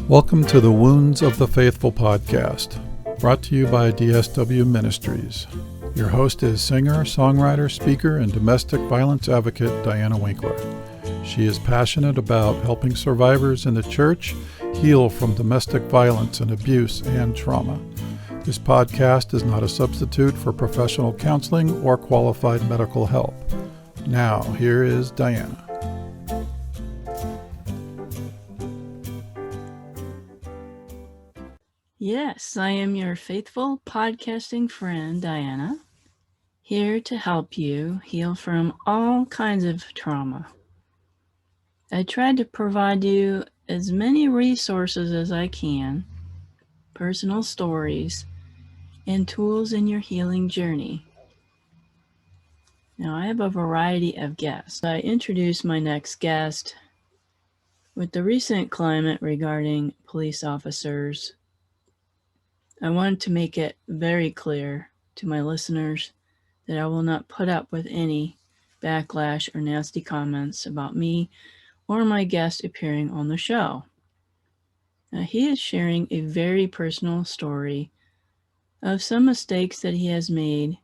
Welcome to the Wounds of the Faithful podcast, brought to you by DSW Ministries. Your host is singer, songwriter, speaker, and domestic violence advocate Diana Winkler. She is passionate about helping survivors in the church heal from domestic violence and abuse and trauma. This podcast is not a substitute for professional counseling or qualified medical help. Now, here is Diana. Yes, I am your faithful podcasting friend, Diana, here to help you heal from all kinds of trauma. I tried to provide you as many resources as I can, personal stories, and tools in your healing journey. Now, I have a variety of guests. I introduce my next guest with the recent climate regarding police officers. I wanted to make it very clear to my listeners that I will not put up with any backlash or nasty comments about me or my guest appearing on the show. Now, he is sharing a very personal story of some mistakes that he has made,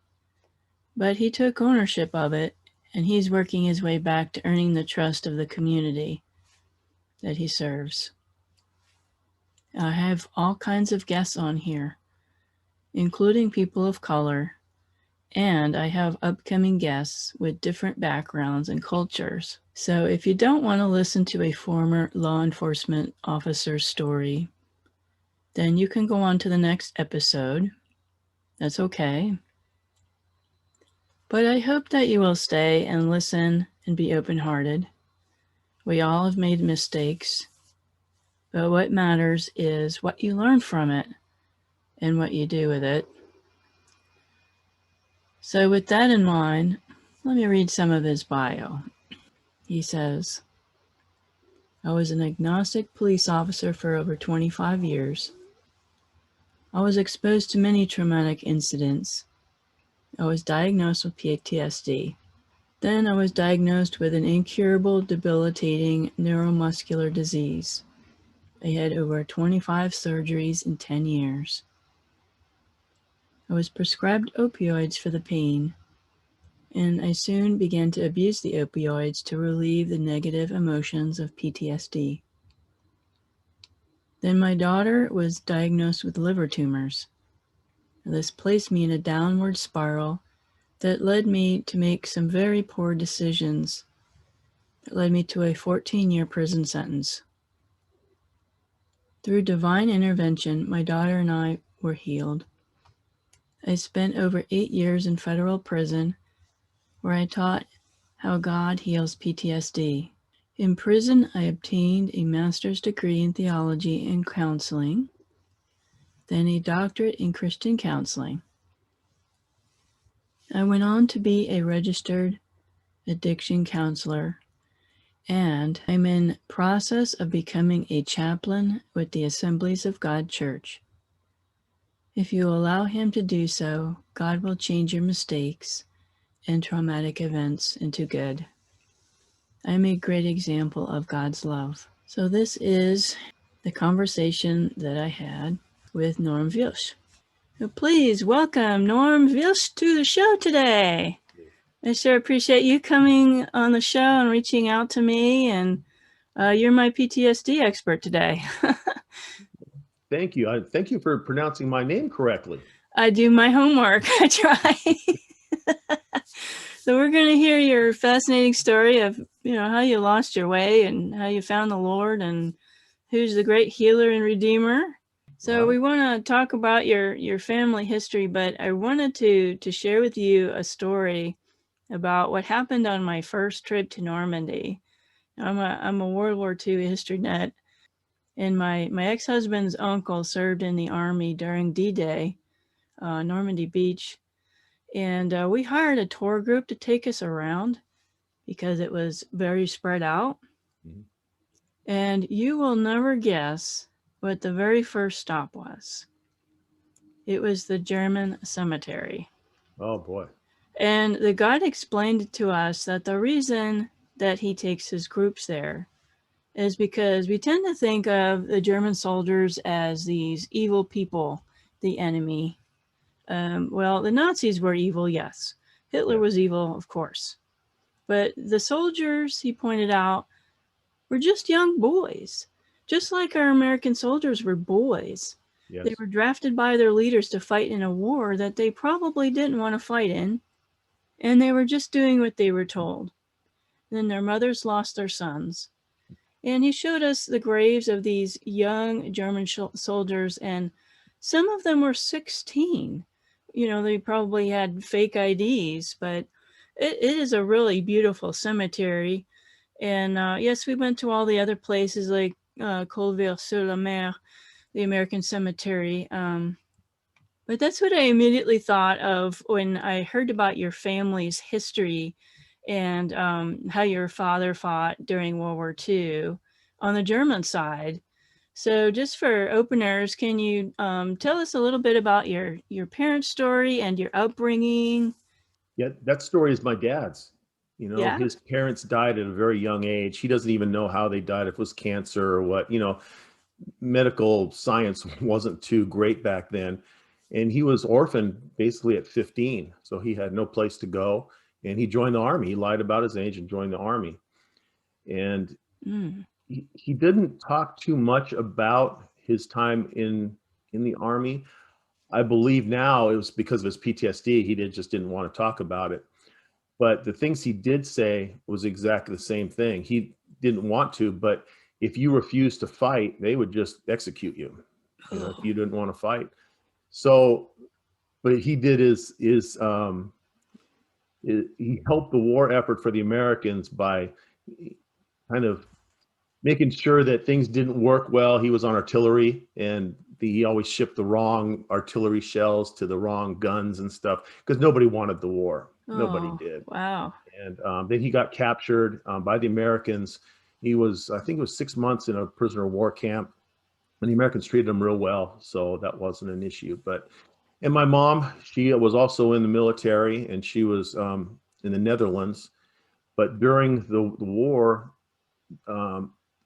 but he took ownership of it, and he's working his way back to earning the trust of the community that he serves. I have all kinds of guests on here, including people of color, and I have upcoming guests with different backgrounds and cultures. So if you don't want to listen to a former law enforcement officer's story, then you can go on to the next episode. That's okay. But I hope that you will stay and listen and be open-hearted. We all have made mistakes, but what matters is what you learn from it and what you do with it. So with that in mind, let me read some of his bio. He says, I was an agnostic police officer for over 25 years. I was exposed to many traumatic incidents. I was diagnosed with PTSD. Then I was diagnosed with an incurable, debilitating neuromuscular disease. I had over 25 surgeries in 10 years. I was prescribed opioids for the pain, and I soon began to abuse the opioids to relieve the negative emotions of PTSD. Then my daughter was diagnosed with liver tumors. This placed me in a downward spiral that led me to make some very poor decisions that led me to a 14-year prison sentence. Through divine intervention, my daughter and I were healed. I spent over 8 years in federal prison where I taught how God heals PTSD. In prison, I obtained a master's degree in theology and counseling, then a doctorate in Christian counseling. I went on to be a registered addiction counselor, and I'm in process of becoming a chaplain with the Assemblies of God Church. If you allow Him to do so, God will change your mistakes and traumatic events into good. I am a great example of God's love. So this is the conversation that I had with Norm Wielsch. So please welcome Norm Wielsch to the show today. I sure appreciate you coming on the show and reaching out to me, and you're my PTSD expert today. Thank you. Thank you for pronouncing my name correctly. I do my homework. I try. So we're going to hear your fascinating story of, how you lost your way and how you found the Lord and who's the great healer and redeemer. So we want to talk about your family history, but I wanted to share with you a story about what happened on my first trip to Normandy. I'm a World War II history nut, and my ex-husband's uncle served in the Army during D-Day, Normandy Beach. And we hired a tour group to take us around because it was very spread out. Mm-hmm. And you will never guess what the very first stop was. It was the German cemetery. Oh, boy. And the guide explained to us that the reason that he takes his groups there is because we tend to think of the German soldiers as these evil people, the enemy. Well, the Nazis were evil, yes. Hitler was evil, of course. But the soldiers, he pointed out, were just young boys, just like our American soldiers were boys. Yes. They were drafted by their leaders to fight in a war that they probably didn't want to fight in, and they were just doing what they were told. Then their mothers lost their sons. And he showed us the graves of these young German soldiers, and some of them were 16. You know, they probably had fake IDs, but it is a really beautiful cemetery. And yes, we went to all the other places like Colville-sur-la-Mer, the American cemetery. But that's what I immediately thought of when I heard about your family's history and how your father fought during World War II on the German side. So just for openers, can you tell us a little bit about your parents' story and your upbringing? Yeah, that story is my dad's. You know, Yeah. his parents died at a very young age. He doesn't even know how they died, if it was cancer or what. You know, medical science wasn't too great back then. And he was orphaned basically at 15. So he had no place to go. And he joined the army. He lied about his age and joined the army. And he didn't talk too much about his time in the army. I believe now it was because of his PTSD. He just didn't want to talk about it. But the things he did say was exactly the same thing. He didn't want to, but if you refused to fight, they would just execute you, you know, if you didn't want to fight. So, but he did he helped the war effort for the Americans by kind of making sure that things didn't work well. He was on artillery, and he always shipped the wrong artillery shells to the wrong guns and stuff because nobody wanted the war. Nobody did. Wow. And then he got captured by the Americans. He was, I think it was 6 months in a prisoner of war camp, and the Americans treated him real well. So that wasn't an issue. And my mom, she was also in the military, and she was in the Netherlands. But during the war,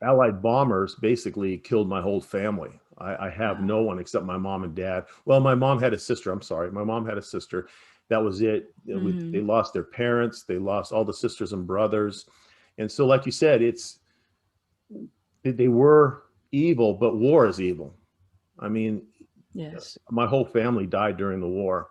Allied bombers basically killed my whole family. I have no one except my mom and dad. Well, my mom had a sister. I'm sorry. My mom had a sister. That was it. They lost their parents. They lost all the sisters and brothers. And so, like you said, they were evil, but war is evil. I mean, yes, my whole family died during the war.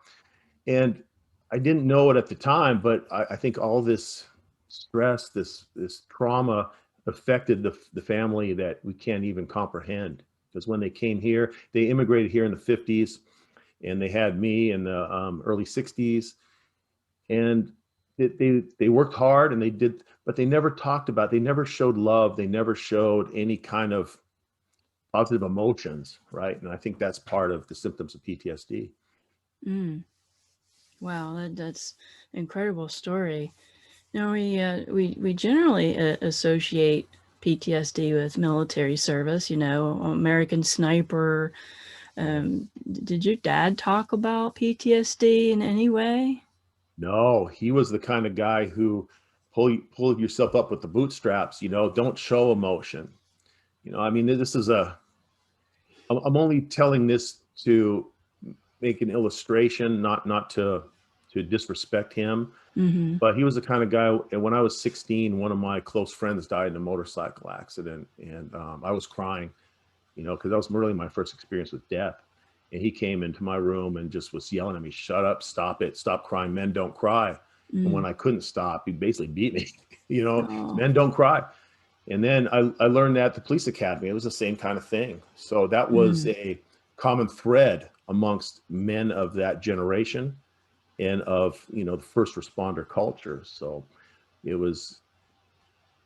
And I didn't know it at the time, but I think all this stress, this trauma affected the family that we can't even comprehend. Because when they came here, they immigrated here in the 50s, and they had me in the early 60s. And they worked hard, and but they never talked about, they never showed love. They never showed any kind of positive emotions, right? And I think that's part of the symptoms of PTSD. Wow, that's an incredible story. Now we generally associate PTSD with military service. You know, American Sniper. Did your dad talk about PTSD in any way? No, he was the kind of guy who pull yourself up with the bootstraps. You know, don't show emotion. You know, I mean, I'm only telling this to make an illustration, not to disrespect him. But he was the kind of guy, and when I was 16, one of my close friends died in a motorcycle accident, and I was crying, you know, because that was really my first experience with death. And he came into my room and just was yelling at me, "Shut up, stop it, stop crying, men don't cry." And when I couldn't stop, he basically beat me, you know, men don't cry. And then I learned that at the police academy, it was the same kind of thing. So that was a common thread amongst men of that generation and of, you know, the first responder culture. So it was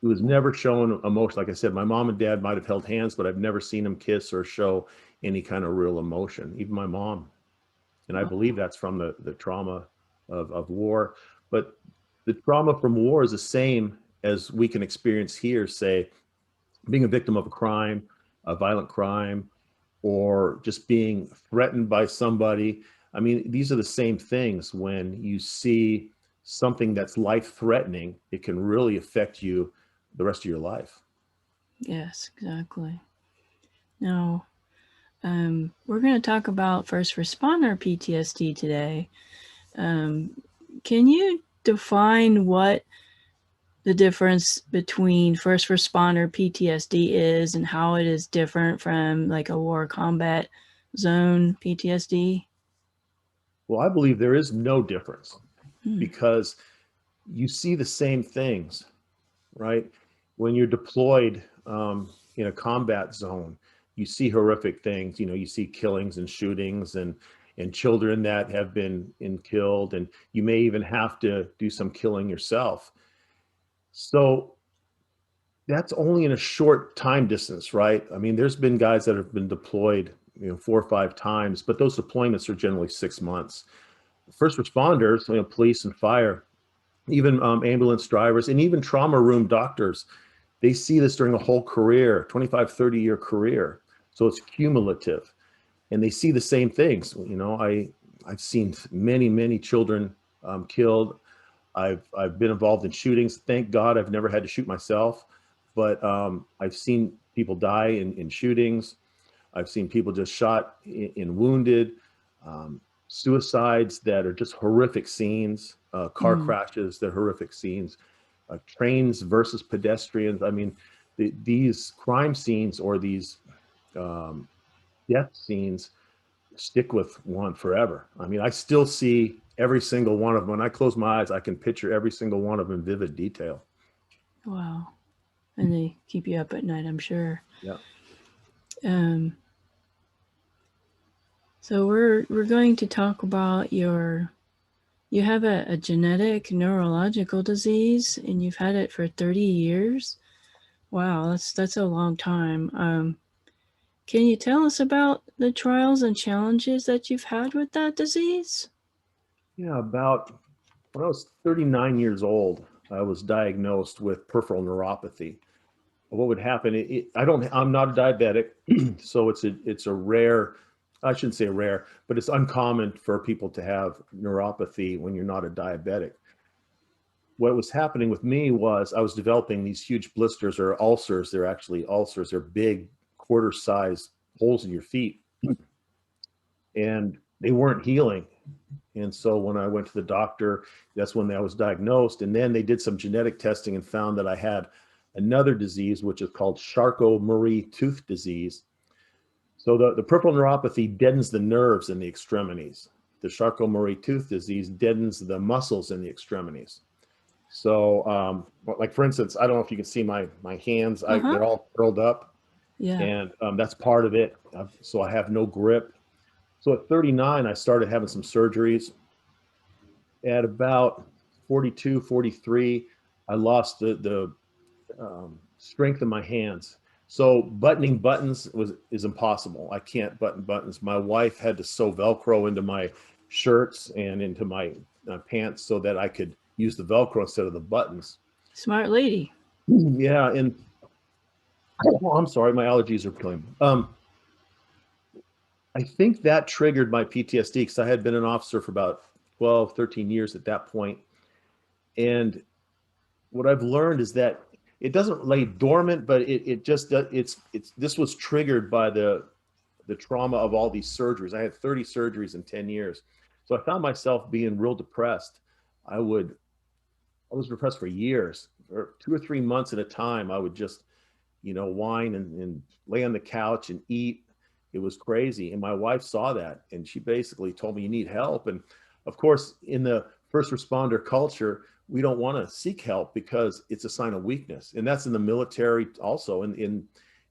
never shown emotion. Like I said, my mom and dad might have held hands, but I've never seen them kiss or show any kind of real emotion, even my mom. And I believe that's from the trauma of war. But the trauma from war is the same as we can experience here, say, being a victim of a crime, a violent crime, or just being threatened by somebody. I mean, these are the same things. When you see something that's life-threatening, it can really affect you the rest of your life. Yes, exactly. Now, we're going to talk about first responder PTSD today. Can you define what the difference between first responder PTSD is and how it is different from like a war combat zone PTSD? Well, I believe there is no difference because you see the same things, right? When you're deployed in a combat zone, you see horrific things. You see killings and shootings and children that have been killed, and you may even have to do some killing yourself. So that's only in a short time distance, right? I mean, there's been guys that have been deployed, 4 or 5 times, but those deployments are generally 6 months. First responders, police and fire, even ambulance drivers, and even trauma room doctors, they see this during a whole career, 25, 30-year career. So it's cumulative. And they see the same things. I've seen many, many children killed. I've been involved in shootings. Thank God I've never had to shoot myself. But I've seen people die in shootings. I've seen people just shot and wounded. Suicides that are just horrific scenes. Car crashes that are horrific scenes. Trains versus pedestrians. I mean, these crime scenes or these death scenes stick with one forever. I mean, I still see every single one of them. When I close my eyes, I can picture every single one of them in vivid detail. Wow. And they keep you up at night, I'm sure. Yeah. So we're going to talk about you have a genetic neurological disease and you've had it for 30 years. Wow, that's a long time. Can you tell us about the trials and challenges that you've had with that disease? Yeah, about when I was 39 years old, I was diagnosed with peripheral neuropathy. What would happen? I'm not a diabetic, so it's a rare. I shouldn't say rare, but it's uncommon for people to have neuropathy when you're not a diabetic. What was happening with me was I was developing these huge blisters or ulcers. They're actually ulcers. They're big quarter-sized holes in your feet, and they weren't healing. And so when I went to the doctor, that's when I was diagnosed. And then they did some genetic testing and found that I had another disease, which is called Charcot-Marie-Tooth disease. So the peripheral neuropathy deadens the nerves in the extremities. The Charcot-Marie-Tooth disease deadens the muscles in the extremities. So like for instance, I don't know if you can see my hands, they're all curled up. Yeah. And that's part of it. So I have no grip. So at 39, I started having some surgeries. At about 42, 43, I lost the strength in my hands. So buttoning buttons is impossible. I can't button buttons. My wife had to sew Velcro into my shirts and into my pants so that I could use the Velcro instead of the buttons. Smart lady. Yeah, and I'm sorry, my allergies are killing me. I think that triggered my PTSD because I had been an officer for about 12, 13 years at that point. And what I've learned is that it doesn't lay dormant, but this was triggered by the trauma of all these surgeries. I had 30 surgeries in 10 years. So I found myself being real depressed. I was depressed for years, for 2 or 3 months at a time. I would just, whine and lay on the couch and eat. It was crazy. And my wife saw that and she basically told me, you need help. And of course, in the first responder culture, we don't want to seek help because it's a sign of weakness. And that's in the military also, in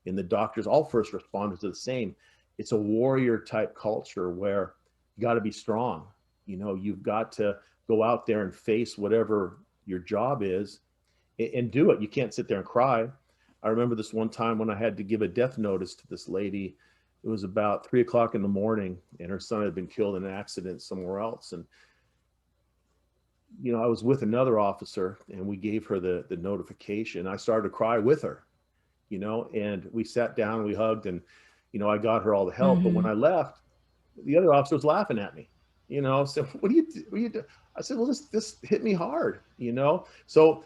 the doctors, all first responders are the same. It's a warrior type culture where you got to be strong. You've got to go out there and face whatever your job is and do it. You can't sit there and cry. I remember this one time when I had to give a death notice to this lady. It was about 3 o'clock in the morning and her son had been killed in an accident somewhere else. And, I was with another officer and we gave her the notification. I started to cry with her, and we sat down and we hugged and, I got her all the help. But when I left, the other officer was laughing at me, so what do you do? I said, well, this hit me hard, so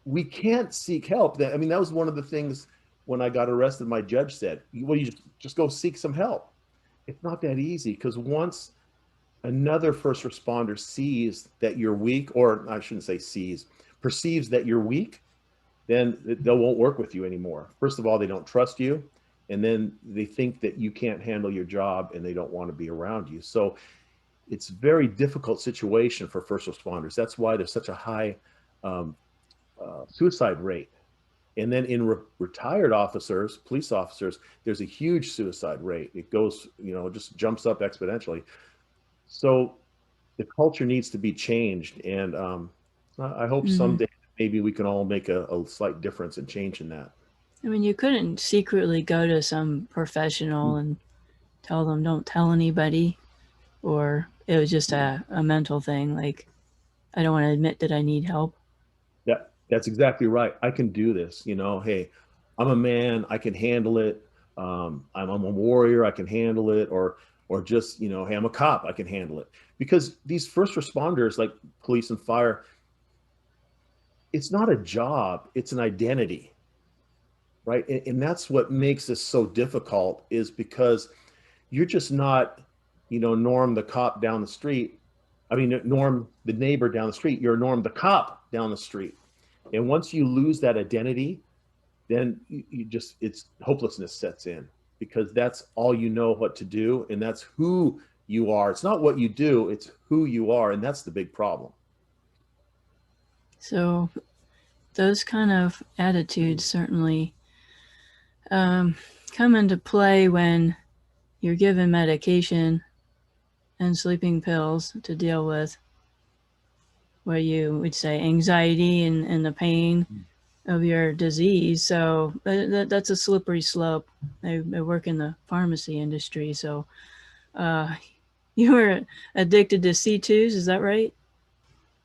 we can't seek help. That was one of the things when I got arrested, my judge said, well, you just go seek some help. It's not that easy, because once another first responder sees that you're weak, or I shouldn't say sees, perceives that you're weak, then they won't work with you anymore. First of all, they don't trust you. And then they think that you can't handle your job and they don't want to be around you. So it's a very difficult situation for first responders. That's why there's such a high suicide rate. And then in retired officers, police officers, there's a huge suicide rate. It goes, just jumps up exponentially. So the culture needs to be changed. And I hope someday maybe we can all make a slight difference and change in that. I mean, you couldn't secretly go to some professional and tell them, don't tell anybody, or it was just a mental thing. Like, I don't want to admit that I need help. Yeah, that's exactly right. I can do this, hey, I'm a man, I can handle it. I'm a warrior, I can handle it. Or just, hey, I'm a cop, I can handle it. Because these first responders, like police and fire, it's not a job, it's an identity, right? And that's what makes this so difficult, is because you're just not, Norm the cop down the street. I mean, Norm the neighbor down the street. You're Norm the cop down the street. And once you lose that identity, then it's hopelessness sets in, because that's all you know what to do. And that's who you are. It's not what you do, it's who you are. And that's the big problem. So those kind of attitudes certainly come into play when you're given medication and sleeping pills to deal with what you would say anxiety and the pain of your disease. So that's a slippery slope. I work in the pharmacy industry, so you were addicted to C2s, is that right?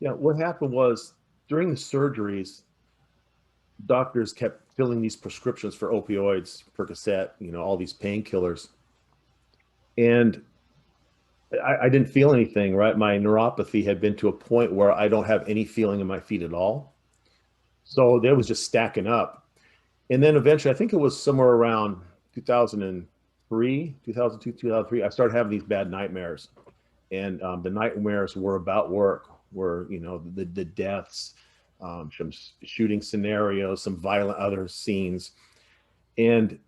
Yeah, what happened was, during the surgeries, doctors kept filling these prescriptions for opioids, Percocet, all these painkillers. And I didn't feel anything, right? My neuropathy had been to a point where I don't have any feeling in my feet at all. So that was just stacking up. And then eventually, I think it was somewhere around 2002, 2003, I started having these bad nightmares. And the nightmares were about work, were, the deaths, some shooting scenarios, some violent other scenes. And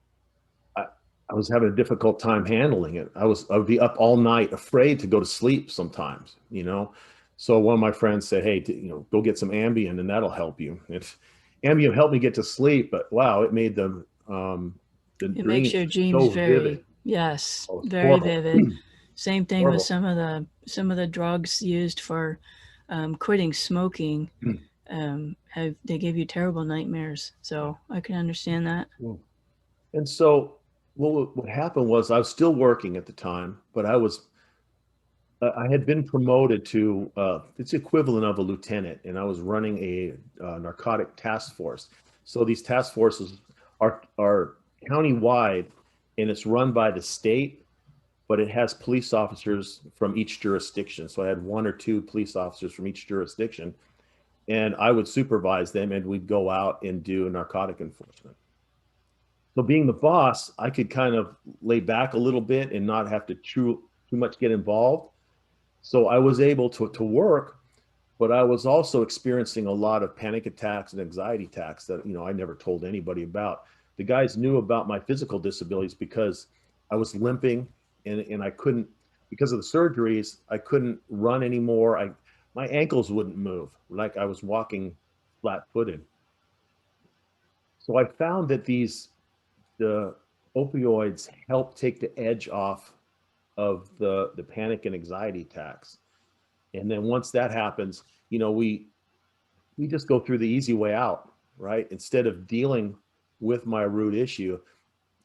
I was having a difficult time handling it. I would be up all night, afraid to go to sleep sometimes, So one of my friends said, hey, go get some Ambien and that'll help you. And Ambien helped me get to sleep, but wow, it made the it makes your dreams so very vivid. Yes, very horrible. vivid. Same thing Horrible. with some of the drugs used for quitting smoking. They give you terrible nightmares, so I can understand that. And so what happened was, I was still working at the time, but I had been promoted to it's the equivalent of a lieutenant, and I was running a narcotic task force. So these task forces are county-wide, and it's run by the state, but it has police officers from each jurisdiction. So I had 1 or 2 police officers from each jurisdiction, and I would supervise them, and we'd go out and do narcotic enforcement. So being the boss, I could kind of lay back a little bit and not have to too much get involved. So I was able to work, but I was also experiencing a lot of panic attacks and anxiety attacks that, I never told anybody about. The guys knew about my physical disabilities because I was limping, and I couldn't, because of the surgeries, I couldn't run anymore. My ankles wouldn't move, like I was walking flat-footed. So I found that the opioids help take the edge off of the panic and anxiety attacks. And then once that happens, we just go through the easy way out, right? Instead of dealing with my root issue,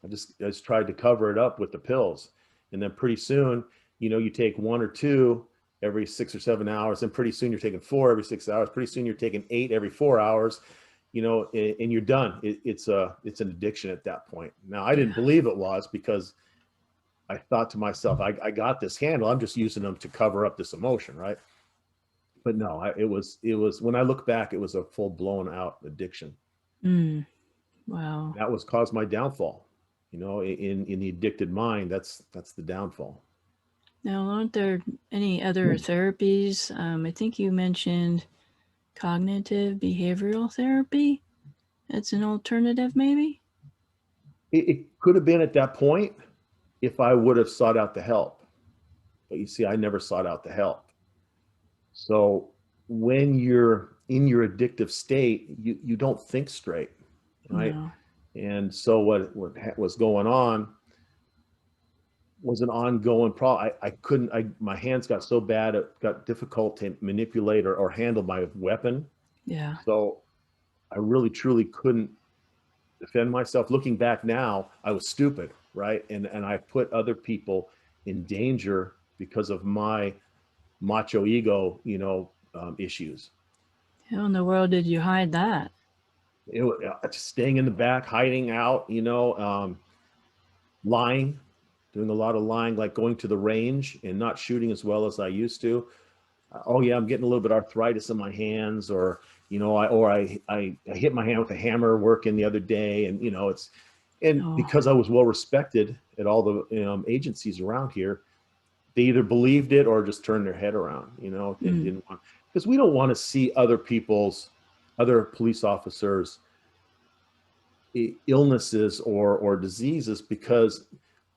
I just tried to cover it up with the pills. And then pretty soon, you take 1 or 2 every 6 or 7 hours, and pretty soon you're taking 4 every 6 hours. Pretty soon you're taking 8 every 4 hours. And you're done. It's an addiction at that point. Now, I didn't believe it was, because I thought to myself, I got this handle. I'm just using them to cover up this emotion, right? But no, it was when I look back, it was a full blown out addiction. Wow. That was caused my downfall. You know, in the addicted mind, that's the downfall. Now, aren't there any other therapies? I think you mentioned cognitive behavioral therapy. That's an alternative, maybe? It could have been at that point if I would have sought out the help. But you see, I never sought out the help. So when you're in your addictive state, you don't think straight, right? No. And so what was going on was an ongoing problem. I couldn't, my hands got so bad, it got difficult to manipulate or handle my weapon. Yeah. So I really, truly couldn't defend myself. Looking back now, I was stupid, right? And I put other people in danger because of my macho ego, issues. How in the world did you hide that? It was just staying in the back, hiding out, lying, doing a lot of lying, like going to the range and not shooting as well as I used to. Oh yeah, I'm getting a little bit arthritis in my hands, or I hit my hand with a hammer working the other day, and because I was well respected at all the agencies around here, they either believed it or just turned their head around, and didn't want, because we don't want to see other police officers illnesses or diseases, because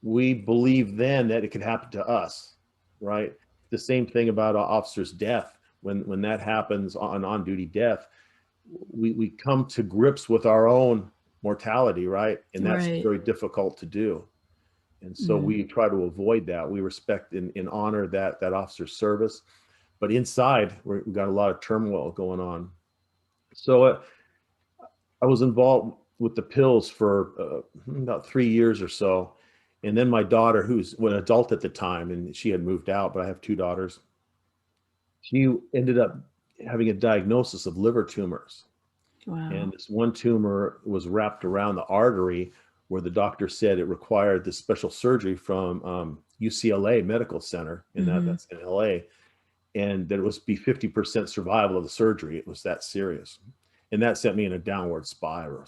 we believe then that it could happen to us, right? The same thing about an officer's death. When that happens, on-duty death, we come to grips with our own mortality, right? And that's very difficult to do. And so we try to avoid that. We respect and honor that officer's service, but inside we've got a lot of turmoil going on. So I was involved with the pills for about 3 years or so. And then my daughter, who's an adult at the time, and she had moved out, but I have 2 daughters, she ended up having a diagnosis of liver tumors. Wow. And this one tumor was wrapped around the artery, where the doctor said it required this special surgery from UCLA Medical Center, and that's in LA, and that it was be 50% survival of the surgery. It was that serious. And that sent me in a downward spiral.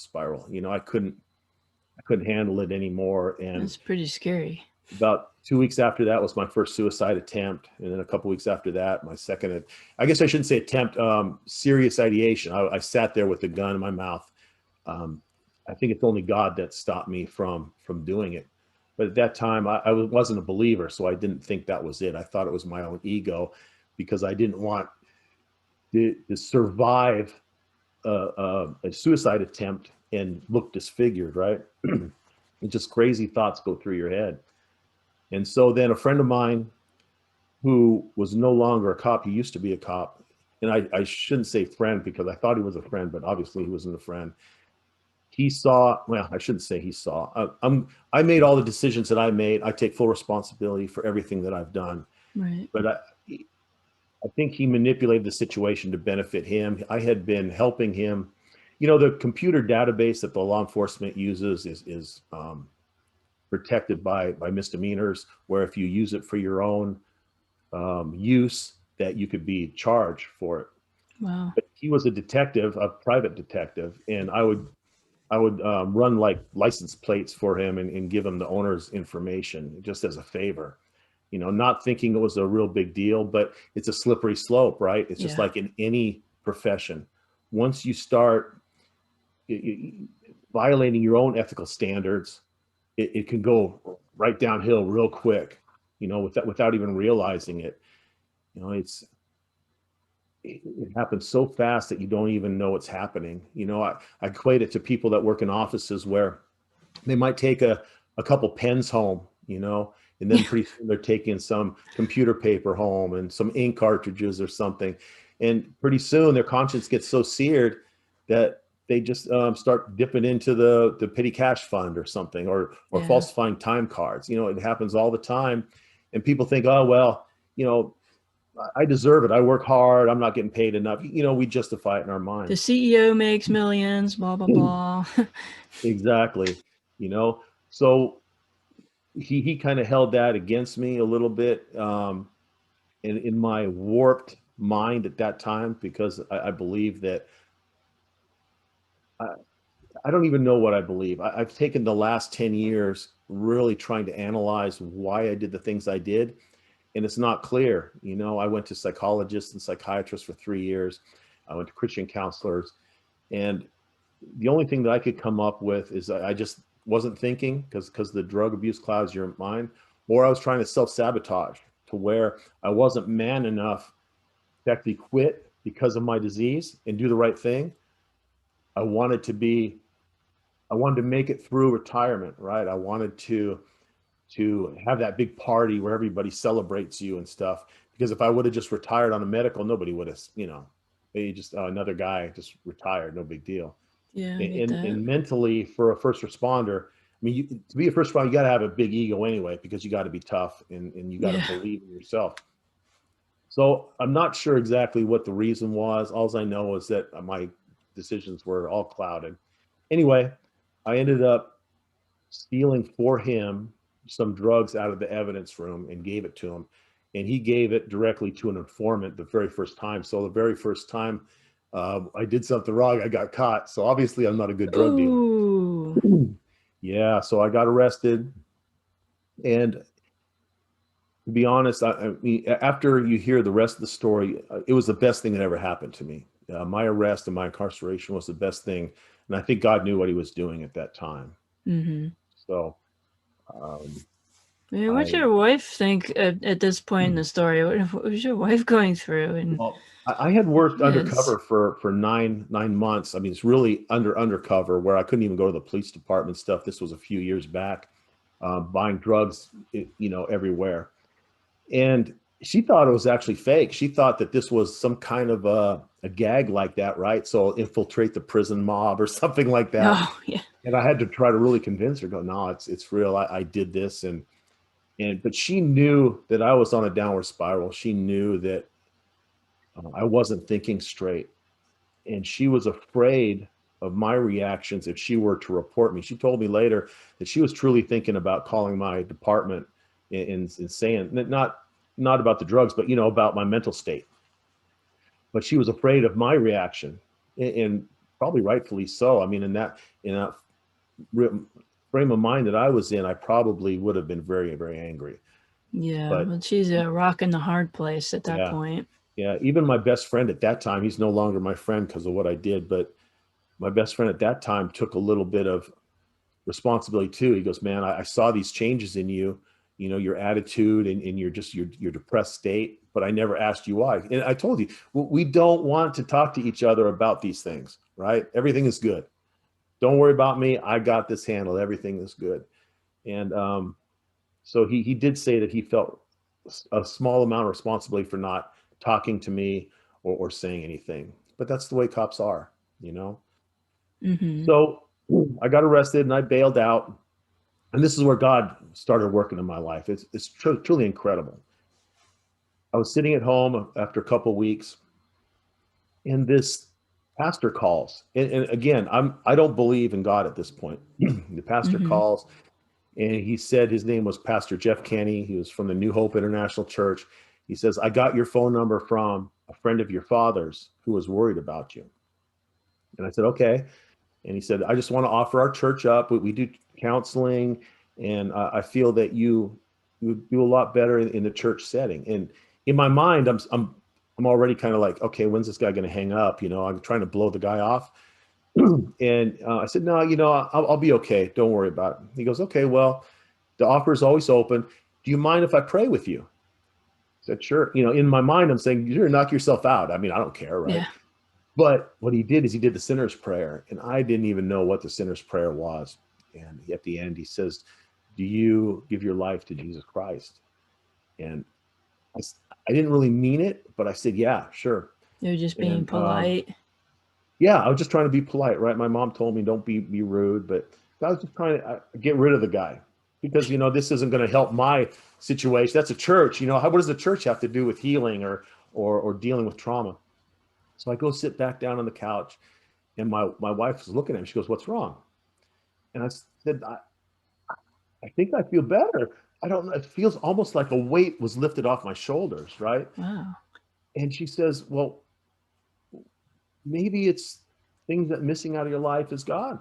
I couldn't handle it anymore. And that's pretty scary. About 2 weeks after that was my first suicide attempt. And then a couple weeks after that, my second, I guess I shouldn't say attempt, serious ideation. I sat there with a gun in my mouth. I think it's only God that stopped me from doing it. But at that time, I wasn't a believer, so I didn't think that was it. I thought it was my own ego, because I didn't want to survive a suicide attempt and look disfigured, right? And just crazy thoughts go through your head. And so then a friend of mine, who was no longer a cop, he used to be a cop, and I shouldn't say friend, because I thought he was a friend, but obviously he wasn't a friend. He saw, well, I shouldn't say he saw. I made all the decisions that I made. I take full responsibility for everything that I've done. Right. But I think he manipulated the situation to benefit him. I had been helping him. The computer database that the law enforcement uses is protected by misdemeanors, where if you use it for your own use, that you could be charged for it. Wow. But he was a detective, a private detective, and I would run like license plates for him and give him the owner's information just as a favor, not thinking it was a real big deal, but it's a slippery slope, right? It's just like in any profession. Once you start violating your own ethical standards, it can go right downhill real quick, without even realizing it. It happens so fast that you don't even know what's happening. I equate it to people that work in offices, where they might take a couple pens home, and then pretty soon they're taking some computer paper home and some ink cartridges or something. And pretty soon their conscience gets so seared that they just start dipping into the petty cash fund or something, or falsifying time cards. It happens all the time. And people think, oh, well, I deserve it. I work hard. I'm not getting paid enough. We justify it in our minds. The CEO makes millions, blah, blah, blah. Exactly. So he kind of held that against me a little bit, in my warped mind at that time, because I believe that I don't even know what I believe. I've taken the last 10 years really trying to analyze why I did the things I did. And it's not clear. You know, I went to psychologists and psychiatrists for 3 years. I went to Christian counselors. And the only thing that I could come up with is I just wasn't thinking, because the drug abuse clouds your mind, or I was trying to self-sabotage to where I wasn't man enough to actually quit because of my disease and do the right thing. I wanted to make it through retirement, right? I wanted to have that big party where everybody celebrates you and stuff. Because if I would have just retired on a medical, nobody would have, you know, they just, another guy just retired, no big deal. Yeah, I get that. And mentally, for a first responder, I mean, to be a first responder, you got to have a big ego anyway, because you got to be tough and you got to believe in yourself. So I'm not sure exactly what the reason was. All I know is that my decisions were all clouded. Anyway, I ended up stealing for him some drugs out of the evidence room and gave it to him. And he gave it directly to an informant the very first time. So the very first time I did something wrong, I got caught. So obviously I'm not a good drug dealer. Yeah, so I got arrested. And to be honest, I mean, after you hear the rest of the story, it was the best thing that ever happened to me. My arrest and my incarceration was the best thing. And I think God knew what he was doing at that time. Mm-hmm. So, what's your wife think at this point in the story? What was your wife going through? And well, I had worked undercover for nine months. I mean, it's really undercover, where I couldn't even go to the police department stuff. This was a few years back, buying drugs, you know, everywhere. And she thought it was actually fake. She thought that this was some kind of a gag like that, right? So infiltrate the prison mob or something like that. Oh, yeah. And I had to try to really convince her, go, no, it's real. I did this. But she knew that I was on a downward spiral. She knew that I wasn't thinking straight. And she was afraid of my reactions if she were to report me. She told me later that she was truly thinking about calling my department and saying, not about the drugs, but, you know, about my mental state. But she was afraid of my reaction, and probably rightfully so. I mean, in that frame of mind that I was in, I probably would have been very, very angry. Yeah, but she's a rock in the hard place at that point. Yeah, even my best friend at that time, he's no longer my friend because of what I did, but my best friend at that time took a little bit of responsibility too. He goes, man, I saw these changes in you, you know, your attitude and your depressed state, but I never asked you why. And I told you, we don't want to talk to each other about these things, right? Everything is good. Don't worry about me. I got this handled. Everything is good. And so he did say that he felt a small amount of responsibility for not talking to me or saying anything. But that's the way cops are, you know? Mm-hmm. So I got arrested and I bailed out. And this is where God started working in my life. It's truly incredible. I was sitting at home after a couple of weeks, and this pastor calls. And again, I don't believe in God at this point. The pastor calls, and he said his name was Pastor Jeff Kenny. He was from the New Hope International Church. He says, I got your phone number from a friend of your father's who was worried about you. And I said, okay. And he said, I just want to offer our church up. We do counseling, and I feel that you do a lot better in the church setting. And in my mind, I'm already kind of like, okay, when's this guy going to hang up? You know, I'm trying to blow the guy off. And I said, no, you know, I'll be okay. Don't worry about it. He goes, okay, well, the offer is always open. Do you mind if I pray with you? I said, sure. You know, in my mind, I'm saying, you're going to knock yourself out. I mean, I don't care, right? Yeah. But what he did is he did the sinner's prayer, and I didn't even know what the sinner's prayer was. And at the end, he says, do you give your life to Jesus Christ? And I didn't really mean it, but I said, yeah, sure. You're just being polite. Yeah, I was just trying to be polite, right? My mom told me don't be rude, but I was just trying to get rid of the guy because, you know, this isn't going to help my situation. That's a church. You know, what does the church have to do with healing or dealing with trauma? So I go sit back down on the couch, and my wife was looking at me. She goes, what's wrong? And I said, I think I feel better. I don't know. It feels almost like a weight was lifted off my shoulders, right? Wow. And she says, well, maybe it's things that missing out of your life is God.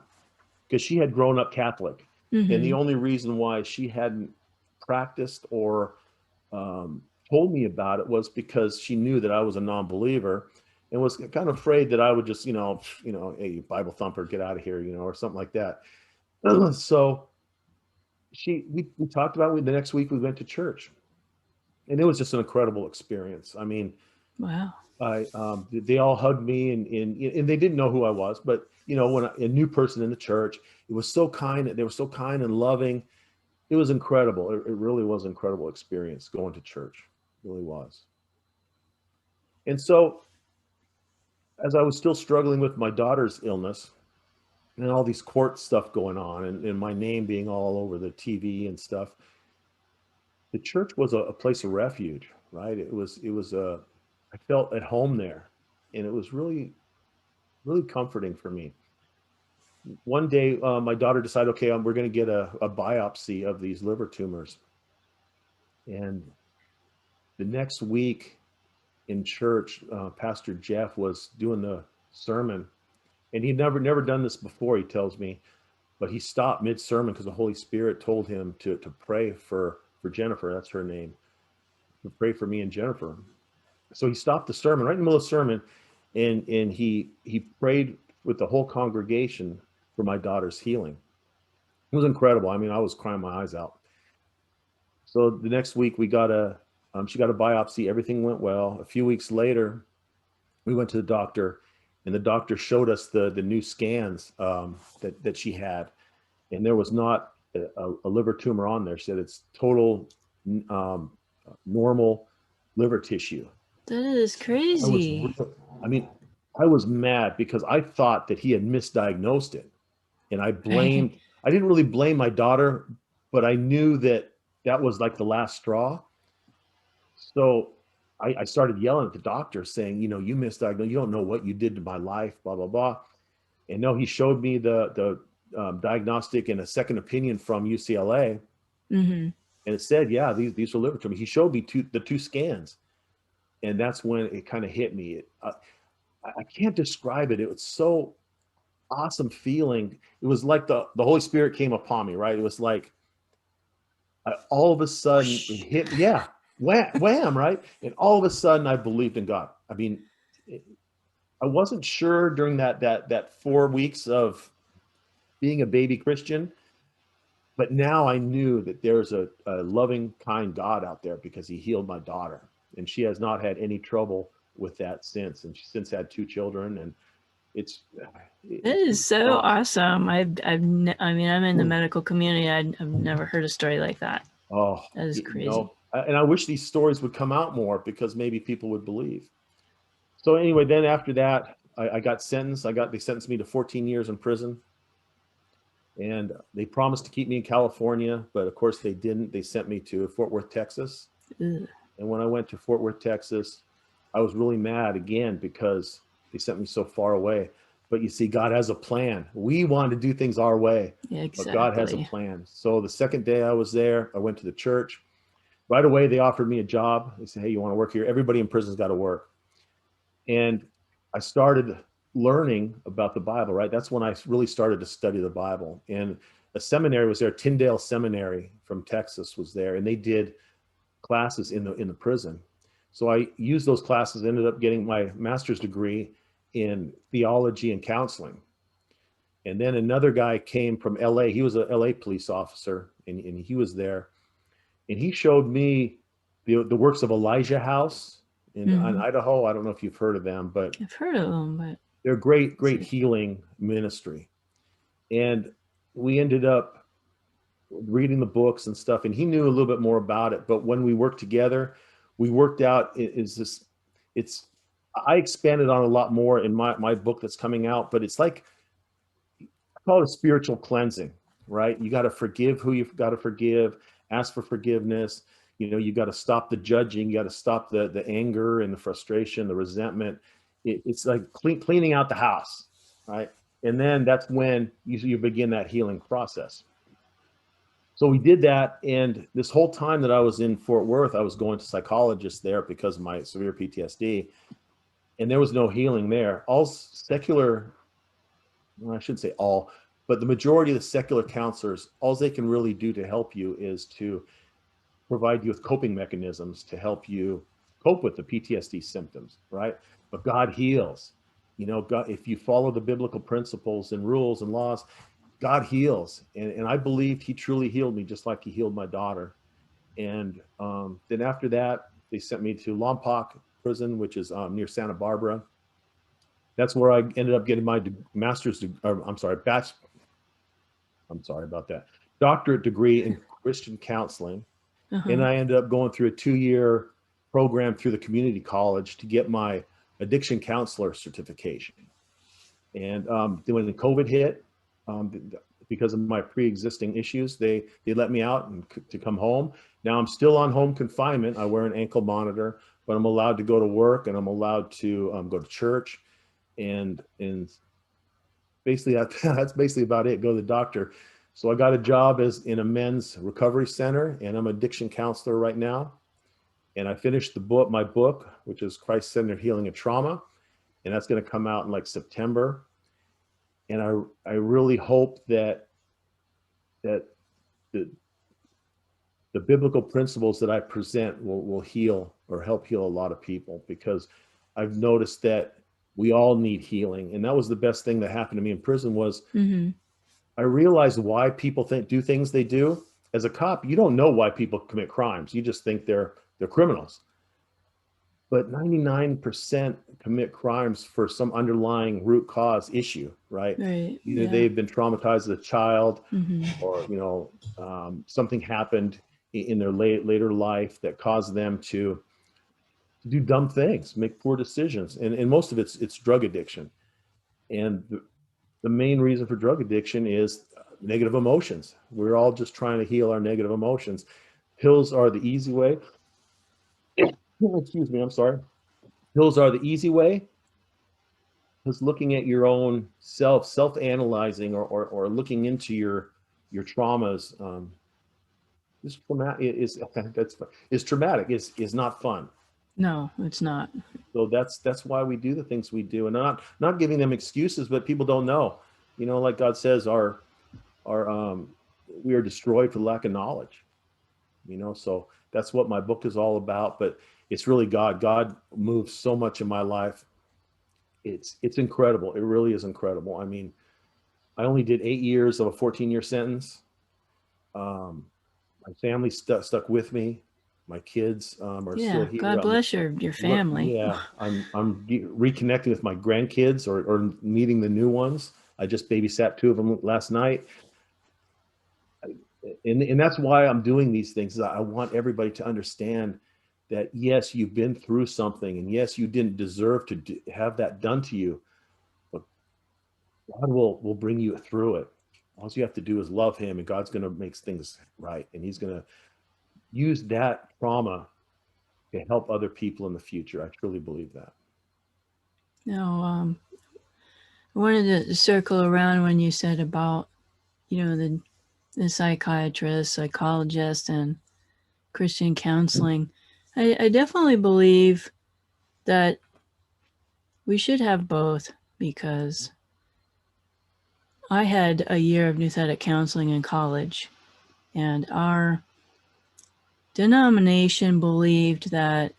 because she had grown up Catholic. Mm-hmm. And the only reason why she hadn't practiced or told me about it was because she knew that I was a non-believer and was kind of afraid that I would just, hey, Bible thumper, get out of here, or something like that. So we talked about it. The next week we went to church, and it was just an incredible experience. I mean, wow. They all hugged me, and they didn't know who I was, but when a new person in the church, it was so kind. They were so kind and loving. It was incredible. It really was an incredible experience going to church. It really was. And so, as I was still struggling with my daughter's illness and all these court stuff going on, and my name being all over the TV and stuff, the church was a place of refuge, right? I felt at home there, and it was really, really comforting for me. One day, my daughter decided, okay, we're going to get a biopsy of these liver tumors. And the next week in church, Pastor Jeff was doing the sermon, and he'd never done this before, he tells me, but he stopped mid-sermon because the Holy Spirit told him to pray for Jennifer, that's her name, to pray for me and Jennifer. So he stopped the sermon right in the middle of the sermon, and he prayed with the whole congregation for my daughter's healing. It was incredible. I mean, I was crying my eyes out. So the next week she got a biopsy. Everything went well. A few weeks later, we went to the doctor, and the doctor showed us the new scans that she had, and there was not a liver tumor on there. She said it's total normal liver tissue. That is crazy. I was mad because I thought that he had misdiagnosed it. And I didn't really blame my daughter, but I knew that was like the last straw. So I started yelling at the doctor saying, you misdiagnosed, you don't know what you did to my life, blah, blah, blah. And no, he showed me the diagnostic and a second opinion from UCLA. Mm-hmm. And it said, yeah, these were liver tumors. He showed me the two scans. And that's when it kind of hit me. I can't describe it. It was so awesome feeling. It was like the Holy Spirit came upon me, right? It was like all of a sudden it hit, yeah, wham, right? And all of a sudden I believed in God. I mean, I wasn't sure during that 4 weeks of being a baby Christian, but now I knew that there's a loving, kind God out there because he healed my daughter. And she has not had any trouble with that since. And she's since had 2 children, and it is so awesome. I'm in the medical community. I've never heard a story like that. Oh, that is crazy. And I wish these stories would come out more because maybe people would believe. So anyway, then after that, I got sentenced. They sentenced me to 14 years in prison. And they promised to keep me in California, but of course they didn't. They sent me to Fort Worth, Texas. Ugh. And when I went to Fort Worth, Texas, I was really mad again because they sent me so far away. But you see, God has a plan. We want to do things our way, yeah, exactly. But God has a plan. So the second day I was there, I went to the church. Right away, they offered me a job. They said, hey, you want to work here? Everybody in prison's got to work. And I started learning about the Bible, right? That's when I really started to study the Bible. And a seminary was there, Tyndale Seminary from Texas was there, and they did classes in the prison. So I used those classes, ended up getting my master's degree in theology and counseling. And then another guy came from LA. He was a LA police officer, and he was there. And he showed me the works of Elijah House in Idaho. I don't know if you've heard of them, but I've heard of them, but they're great healing ministry. And we ended up reading the books and stuff, and he knew a little bit more about it. But when we worked together, we worked out I expanded on a lot more in my book that's coming out, but it's like, I call it a spiritual cleansing, right? You got to forgive who you've got to forgive, ask for forgiveness. You got to stop the judging. You got to stop the anger and the frustration, the resentment. It's like cleaning out the house, right? And then that's when you begin that healing process. So we did that, and this whole time that I was in Fort Worth, I was going to psychologists there because of my severe PTSD, and there was no healing there. All secular, well, I shouldn't say all, But the majority of the secular counselors, all they can really do to help you is to provide you with coping mechanisms to help you cope with the PTSD symptoms, right? But God heals. You know, God, if you follow the biblical principles and rules and laws, God heals. And I believed he truly healed me, just like he healed my daughter. And then after that, they sent me to Lompoc prison, which is near Santa Barbara. That's where I ended up getting my doctorate degree in Christian counseling. And I ended up going through a 2-year program through the community college to get my addiction counselor certification. And then when the COVID hit, because of my pre-existing issues, they let me out and to come home. Now I'm still on home confinement. I wear an ankle monitor, but I'm allowed to go to work and I'm allowed to go to church. And basically that's basically about it. Go to the doctor. So I got a job in a men's recovery center, and I'm an addiction counselor right now. And I finished my book, which is Christ-Centered Healing of Trauma. And that's going to come out in like September. And I really hope that the biblical principles that I present will heal or help heal a lot of people, because I've noticed that we all need healing. And that was the best thing that happened to me in prison was I realized why people do things they do. As a cop, you don't know why people commit crimes. You just think they're criminals. But 99% commit crimes for some underlying root cause issue, right? Either they've been traumatized as a child, or something happened in their later life that caused them to do dumb things, make poor decisions, and most of it's drug addiction. And the main reason for drug addiction is negative emotions. We're all just trying to heal our negative emotions. Pills are the easy way. Excuse me, I'm sorry. Pills are the easy way, because looking at your own self-analyzing or looking into your traumas is traumatic, is not fun. No, it's not. So that's why we do the things we do, and not giving them excuses, but people don't know. You know, like God says, we are destroyed for lack of knowledge. You know, so that's what my book is all about. But it's really God. God moves so much in my life. It's incredible. It really is incredible. I mean, I only did 8 years of a 14-year sentence. My family stuck with me. My kids are still here. God bless your family. Yeah, I'm reconnecting with my grandkids or meeting the new ones. I just babysat 2 of them last night. And that's why I'm doing these things. I want everybody to understand that, yes, you've been through something, and yes, you didn't deserve to have that done to you, but God will bring you through it. All you have to do is love him, and God's going to make things right. And he's going to use that trauma to help other people in the future. I truly believe that. Now, I wanted to circle around when you said about, the psychiatrist, psychologist, and Christian counseling. I definitely believe that we should have both, because I had a year of nouthetic counseling in college, and our denomination believed that,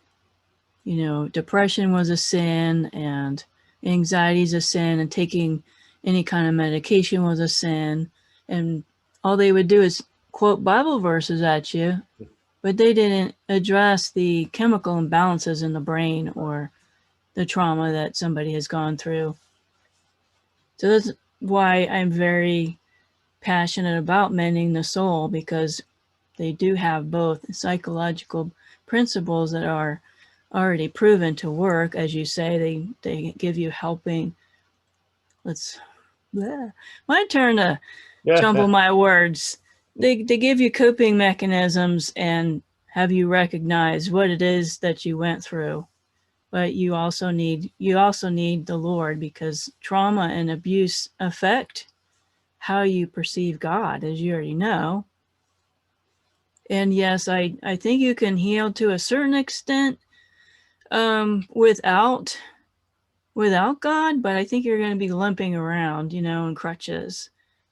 depression was a sin and anxiety is a sin, and taking any kind of medication was a sin. And all they would do is quote Bible verses at you, but they didn't address the chemical imbalances in the brain or the trauma that somebody has gone through. So that's why I'm very passionate about mending the soul, because they do have both psychological principles that are already proven to work. As you say, they give you helping. My turn to jumble my words. They give you coping mechanisms and have you recognize what it is that you went through. But you also need the Lord, because trauma and abuse affect how you perceive God, as you already know. And yes, I think you can heal to a certain extent without God, but I think you're going to be limping around, in crutches.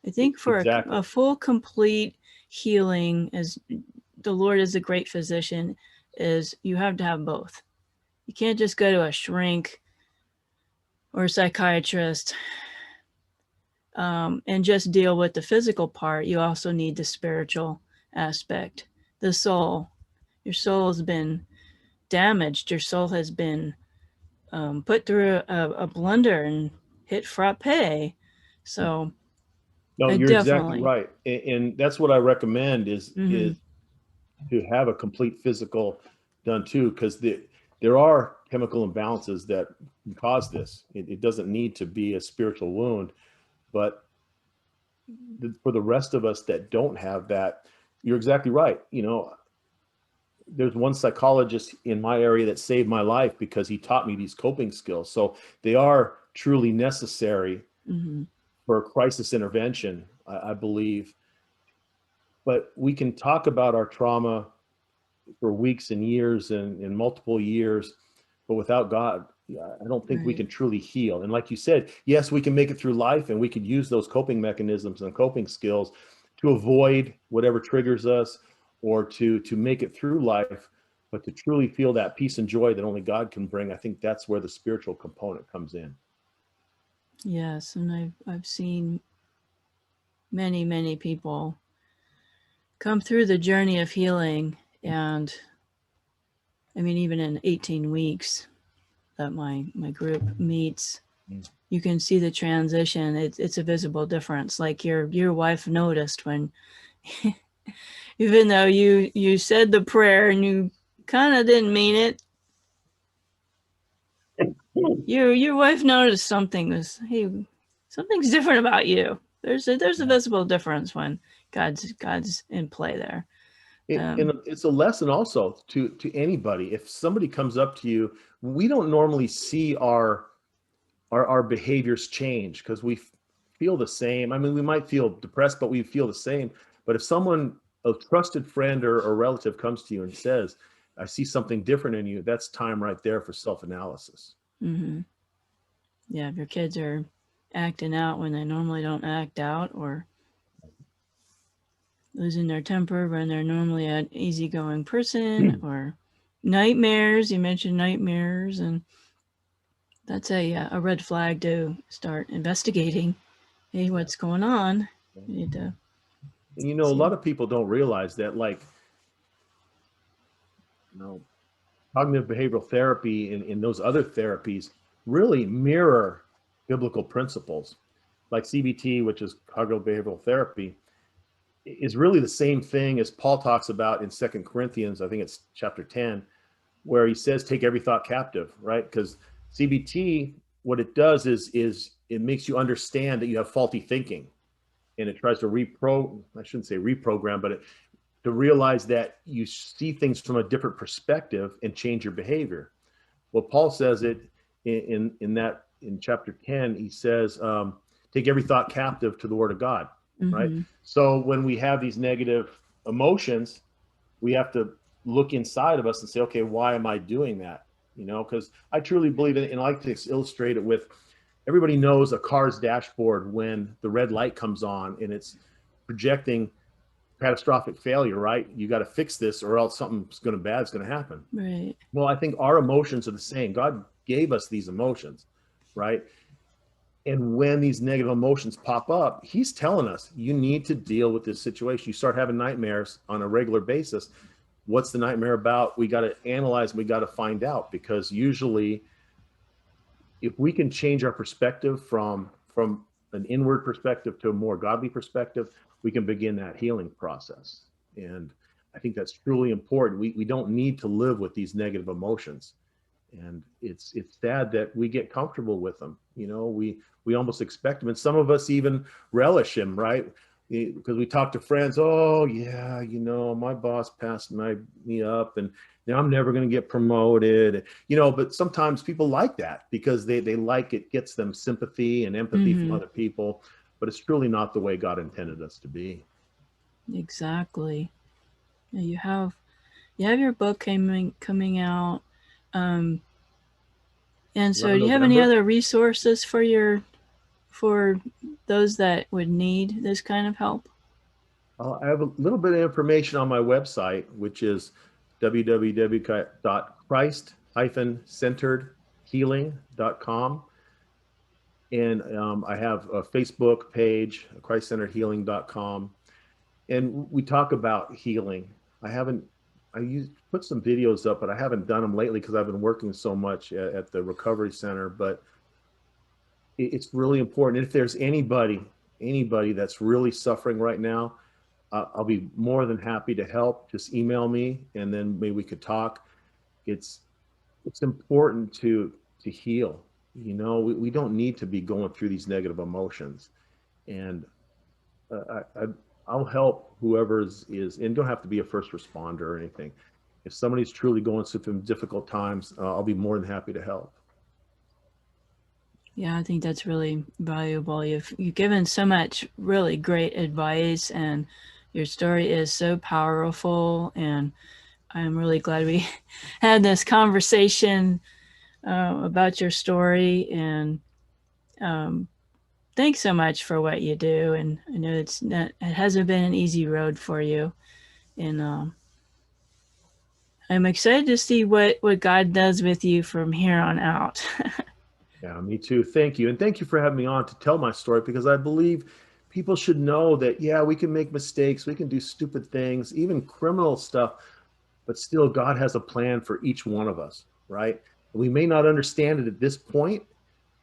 I think for Exactly. a full, complete healing, as the Lord is a great physician, is you have to have both. You can't just go to a shrink or a psychiatrist and just deal with the physical part. You also need the spiritual aspect, the soul. Your soul has been damaged. Your soul has been put through a blender and hit frappe. So No, I you're exactly definitely. right. And that's what I recommend is to have a complete physical done too, because there are chemical imbalances that can cause this. It doesn't need to be a spiritual wound, but for the rest of us that don't have that, you're exactly right. There's one psychologist in my area that saved my life because he taught me these coping skills. So they are truly necessary for crisis intervention, I believe. But we can talk about our trauma for weeks and years and multiple years, but without God, I don't think we can truly heal. And like you said, yes, we can make it through life, and we could use those coping mechanisms and coping skills to avoid whatever triggers us, or to make it through life. But to truly feel that peace and joy that only God can bring, I think that's where the spiritual component comes in. Yes, and I've seen many people come through the journey of healing, and I mean, even in 18 weeks that my group meets, you can see the transition. It's a visible difference. Like your wife noticed when, even though you said the prayer and you kind of didn't mean it, your wife noticed something was, hey, something's different about you. There's a visible difference when God's in play there. And it's a lesson also to anybody. If somebody comes up to you, we don't normally see our behaviors change because we feel the same. I mean, we might feel depressed, but we feel the same. But if someone, a trusted friend or relative, comes to you and says, I see something different in you, that's time right there for self-analysis. Yeah, if your kids are acting out when they normally don't act out, or losing their temper when they're normally an easygoing person, or nightmares. You mentioned nightmares, and that's a red flag to start investigating. Hey, what's going on? You need to. And a lot of people don't realize that, like, cognitive behavioral therapy and those other therapies really mirror biblical principles. Like CBT, which is cognitive behavioral therapy, is really the same thing as Paul talks about in 2 Corinthians, I think it's chapter 10, where he says, take every thought captive, right? Because CBT, what it does is it makes you understand that you have faulty thinking, and it tries to I shouldn't say reprogram, but to realize that you see things from a different perspective and change your behavior. Well, Paul says it in chapter 10, he says, take every thought captive to the word of God, right? So when we have these negative emotions, we have to look inside of us and say, okay, why am I doing that? Because I truly believe in it, and I like to illustrate it with, everybody knows a car's dashboard when the red light comes on and it's projecting catastrophic failure, right? You got to fix this or else something's bad's going to happen. Right. Well, I think our emotions are the same. God gave us these emotions, right? And when these negative emotions pop up, he's telling us, you need to deal with this situation. You start having nightmares on a regular basis. What's the nightmare about? We got to analyze, we got to find out, because usually if we can change our perspective from an inward perspective to a more godly perspective, we can begin that healing process. And I think that's truly important. We don't need to live with these negative emotions. And it's sad that we get comfortable with them. We almost expect them. And some of us even relish them, right? Because we talk to friends, oh yeah, my boss passed me up and now I'm never going to get promoted. But sometimes people like that because they like it, gets them sympathy and empathy from other people. But it's truly not the way God intended us to be. Exactly. You have your book coming out. And so do you have any other resources for your for those that would need this kind of help? I have a little bit of information on my website, which is www.christ-centeredhealing.com. And I have a Facebook page, christcenteredhealing.com. And we talk about healing. I put some videos up, but I haven't done them lately because I've been working so much at the recovery center. But it's really important. If there's anybody that's really suffering right now, I'll be more than happy to help. Just email me, and then maybe we could talk. It's important to heal. You know, we don't need to be going through these negative emotions. And I'll help whoever is, and don't have to be a first responder or anything. If somebody's truly going through some difficult times, I'll be more than happy to help. Yeah, I think that's really valuable. You've given so much really great advice, and your story is so powerful, and I'm really glad we had this conversation about your story. And thanks so much for what you do. And I know it hasn't been an easy road for you, and I'm excited to see what God does with you from here on out. Yeah, me too. Thank you. And thank you for having me on to tell my story, because I believe people should know that, yeah, we can make mistakes. We can do stupid things, even criminal stuff, but still God has a plan for each one of us, right? We may not understand it at this point,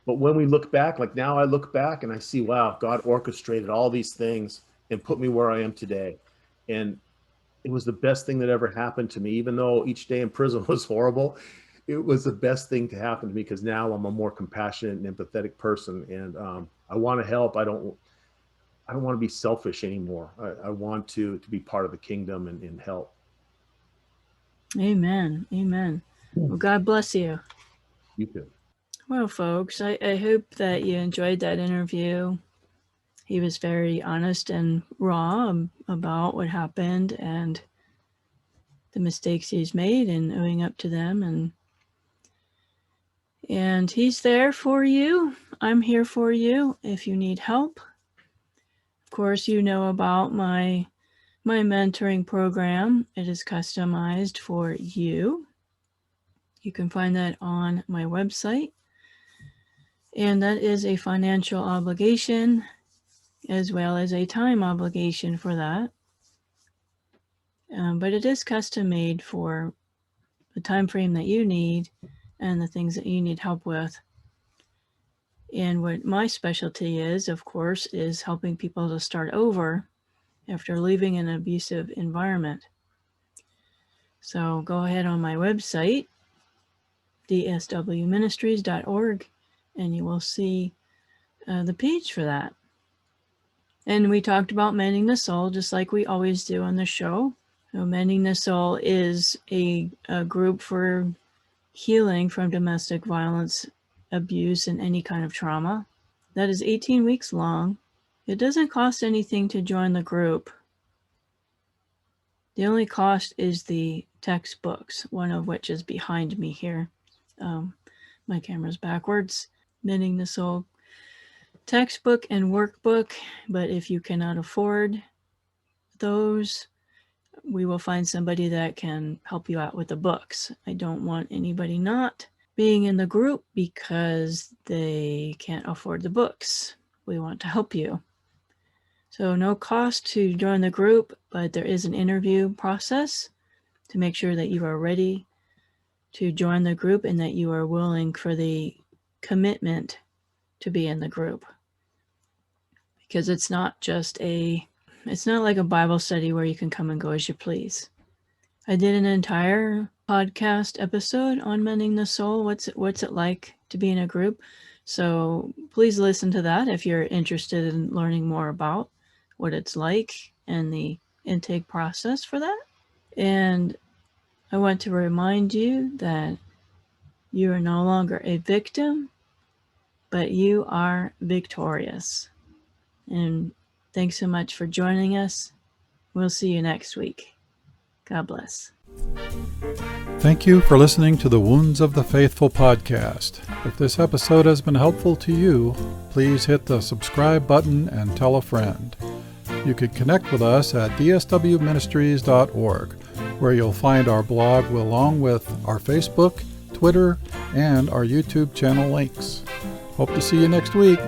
but when we look back, like now I look back and I see, wow, God orchestrated all these things and put me where I am today. And it was the best thing that ever happened to me, even though each day in prison was horrible. It was the best thing to happen to me, because now I'm a more compassionate and empathetic person, and I want to help. I don't want to be selfish anymore. I want to be part of the kingdom and help. Amen. Amen. Well, God bless you. You too. Well, folks, I hope that you enjoyed that interview. He was very honest and raw about what happened and the mistakes he's made, and owing up to them. And he's there for you. I'm here for you if you need help. Of course, you know about my mentoring program. It is customized for you. You can find that on my website. And that is a financial obligation as well as a time obligation for that. But it is custom made for the time frame that you need and the things that you need help with. And what my specialty is, of course, is helping people to start over after leaving an abusive environment. So go ahead on my website, dswministries.org, and you will see the page for that. And we talked about mending the soul, just like we always do on the show. So Mending the Soul is a group for healing from domestic violence, abuse, and any kind of trauma. That is 18 weeks long. It doesn't cost anything to join the group. The only cost is the textbooks, one of which is behind me here. My camera's backwards. Mending the Soul textbook and workbook, but if you cannot afford those, we will find somebody that can help you out with the books. I don't want anybody not being in the group because they can't afford the books. We want to help you. So no cost to join the group, but there is an interview process to make sure that you are ready to join the group and that you are willing for the commitment to be in the group. Because it's not like a Bible study where you can come and go as you please. I did an entire podcast episode on Mending the Soul. What's it like to be in a group? So please listen to that if you're interested in learning more about what it's like and the intake process for that. And I want to remind you that you are no longer a victim, but you are victorious. And thanks so much for joining us. We'll see you next week. God bless. Thank you for listening to the Wounds of the Faithful podcast. If this episode has been helpful to you, please hit the subscribe button and tell a friend. You can connect with us at dswministries.org, where you'll find our blog along with our Facebook, Twitter, and our YouTube channel links. Hope to see you next week.